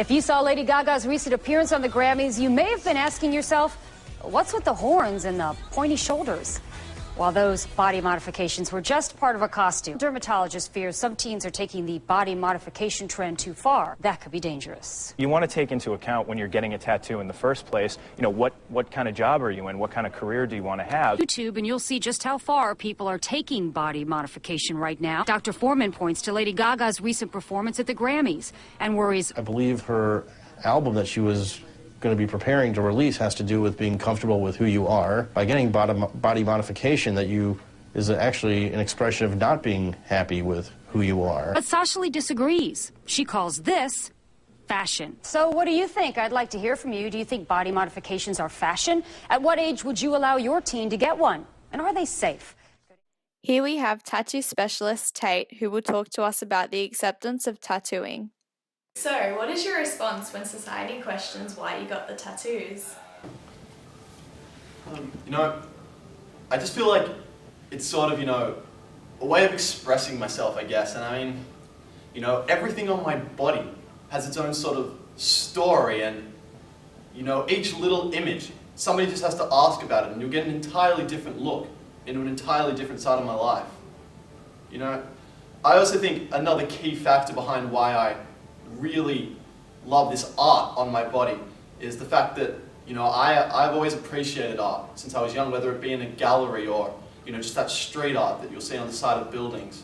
If you saw Lady Gaga's recent appearance on the Grammys, you may have been asking yourself, what's with the horns and the pointy shoulders? While those body modifications were just part of a costume, dermatologist fears some teens are taking the body modification trend too far. That could be dangerous. You want to take into account when you're getting a tattoo in the first place, what kind of job are you in? What kind of career do you want to have? YouTube, and you'll see just how far people are taking body modification right now. Dr. Foreman points to Lady Gaga's recent performance at the Grammys and worries. I believe her album that she was going to be preparing to release has to do with being comfortable with who you are. By getting body modification, is actually an expression of not being happy with who you are. But Sasha Lee disagrees. She calls this fashion. So what do you think? I'd like to hear from you. Do you think body modifications are fashion? At what age would you allow your teen to get one? And are they safe? Here we have tattoo specialist Tate, who will talk to us about the acceptance of tattooing. So, what is your response when society questions why you got the tattoos? I just feel like it's sort of, a way of expressing myself, I guess. And I mean, everything on my body has its own sort of story, and, each little image, somebody just has to ask about it, and you'll get an entirely different look into an entirely different side of my life. I also think another key factor behind why I really love this art on my body is the fact that, I've always appreciated art since I was young, whether it be in a gallery or, just that street art that you'll see on the side of buildings,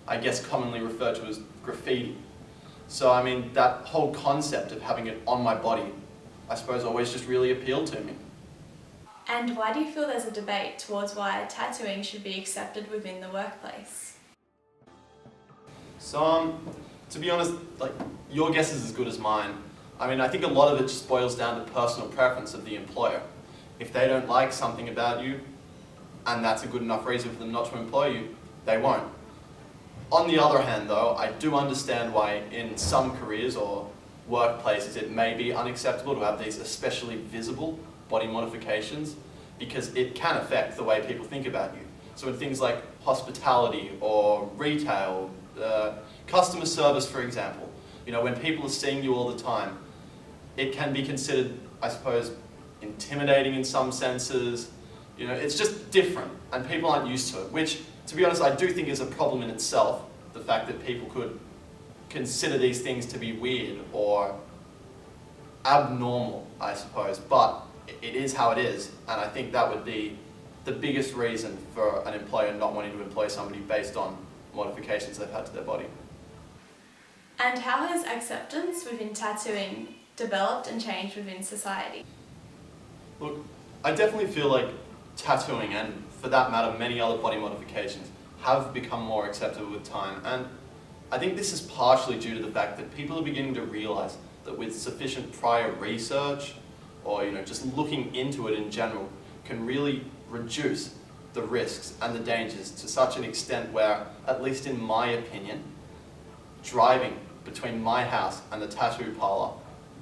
I guess commonly referred to as graffiti. So, I mean, that whole concept of having it on my body, I suppose, always just really appealed to me. And why do you feel there's a debate towards why tattooing should be accepted within the workplace? So, to be honest, your guess is as good as mine. I mean, I think a lot of it just boils down to personal preference of the employer. If they don't like something about you, and that's a good enough reason for them not to employ you, they won't. On the other hand, though, I do understand why in some careers or workplaces it may be unacceptable to have these especially visible body modifications, because it can affect the way people think about you. So in things like hospitality or retail, customer service, for example, when people are seeing you all the time, it can be considered, I suppose, intimidating in some senses. It's just different, and people aren't used to it, which, to be honest, I do think is a problem in itself, the fact that people could consider these things to be weird or abnormal, I suppose, but it is how it is, and I think that would be the biggest reason for an employer not wanting to employ somebody based on modifications they've had to their body. And how has acceptance within tattooing developed and changed within society? Look, I definitely feel like tattooing, and for that matter many other body modifications, have become more acceptable with time, and I think this is partially due to the fact that people are beginning to realise that with sufficient prior research, or just looking into it in general, can really reduce the risks and the dangers to such an extent where, at least in my opinion, driving between my house and the tattoo parlour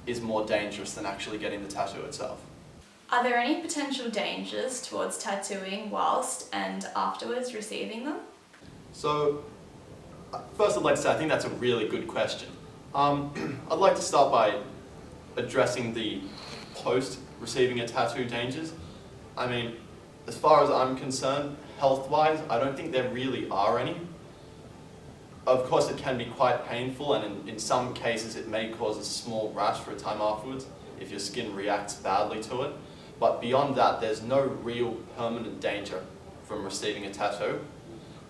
is more dangerous than actually getting the tattoo itself. Are there any potential dangers towards tattooing whilst and afterwards receiving them? So, first I'd like to say I think that's a really good question. I'd like to start by addressing the post-receiving a tattoo dangers. I mean, as far as I'm concerned, health-wise, I don't think there really are any. Of course, it can be quite painful, and in some cases it may cause a small rash for a time afterwards if your skin reacts badly to it. But beyond that, there's no real permanent danger from receiving a tattoo.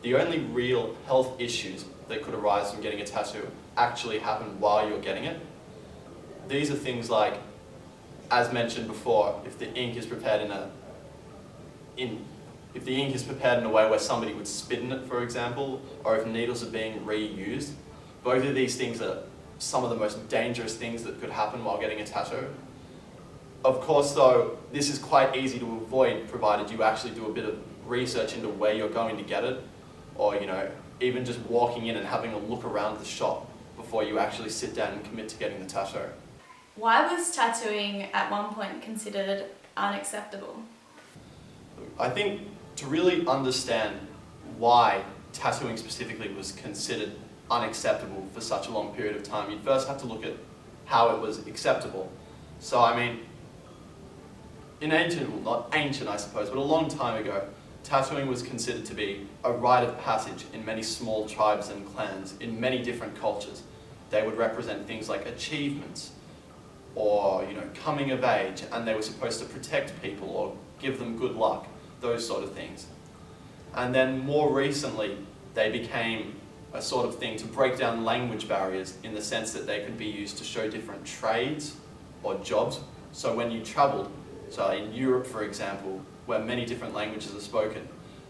The only real health issues that could arise from getting a tattoo actually happen while you're getting it. These are things like, as mentioned before, if the ink is prepared in a way where somebody would spit in it, for example, or if needles are being reused. Both of these things are some of the most dangerous things that could happen while getting a tattoo. Of course, though, this is quite easy to avoid, provided you actually do a bit of research into where you're going to get it, or even just walking in and having a look around the shop before you actually sit down and commit to getting the tattoo. Why was tattooing at one point considered unacceptable? I think to really understand why tattooing specifically was considered unacceptable for such a long period of time, you'd first have to look at how it was acceptable. So I mean, in ancient, well, not ancient I suppose, but a long time ago, tattooing was considered to be a rite of passage in many small tribes and clans in many different cultures. They would represent things like achievements or, coming of age, and they were supposed to protect people or give them good luck, those sort of things. And then more recently, they became a sort of thing to break down language barriers in the sense that they could be used to show different trades or jobs. So when you traveled, so in Europe, for example, where many different languages are spoken,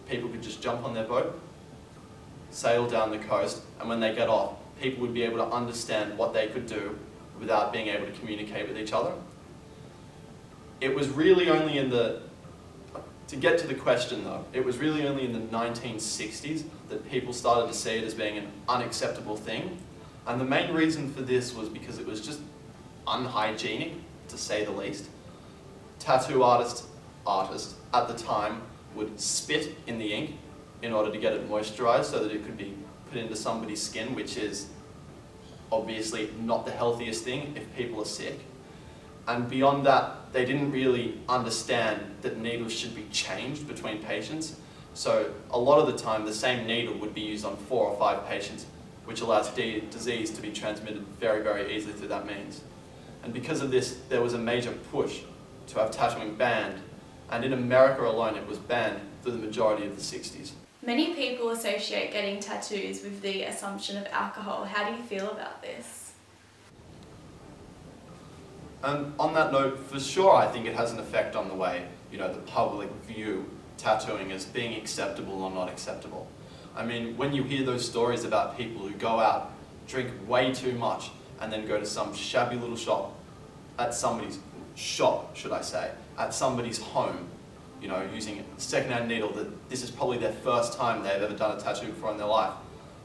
people could just jump on their boat, sail down the coast, and when they get off, people would be able to understand what they could do without being able to communicate with each other. It was really only to get to the question though, it was really only in the 1960s that people started to see it as being an unacceptable thing. And the main reason for this was because it was just unhygienic, to say the least. Tattoo artists at the time would spit in the ink in order to get it moisturized so that it could be put into somebody's skin, which is obviously not the healthiest thing if people are sick. And beyond that, they didn't really understand that needles should be changed between patients. So a lot of the time, the same needle would be used on 4 or 5 patients, which allows disease to be transmitted very, very easily through that means. And because of this, there was a major push to have tattooing banned, and in America alone it was banned through the majority of the 60s. Many people associate getting tattoos with the assumption of alcohol. How do you feel about this? And on that note, for sure, I think it has an effect on the way, the public view tattooing as being acceptable or not acceptable. I mean, when you hear those stories about people who go out, drink way too much, and then go to some shabby little shop, at somebody's home, using a second-hand needle, that this is probably their first time they've ever done a tattoo before in their life,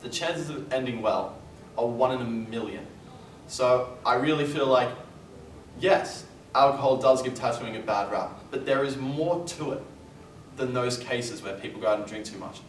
the chances of ending well are 1 in a million. So I really feel like, yes, alcohol does give tattooing a bad rap, but there is more to it than those cases where people go out and drink too much.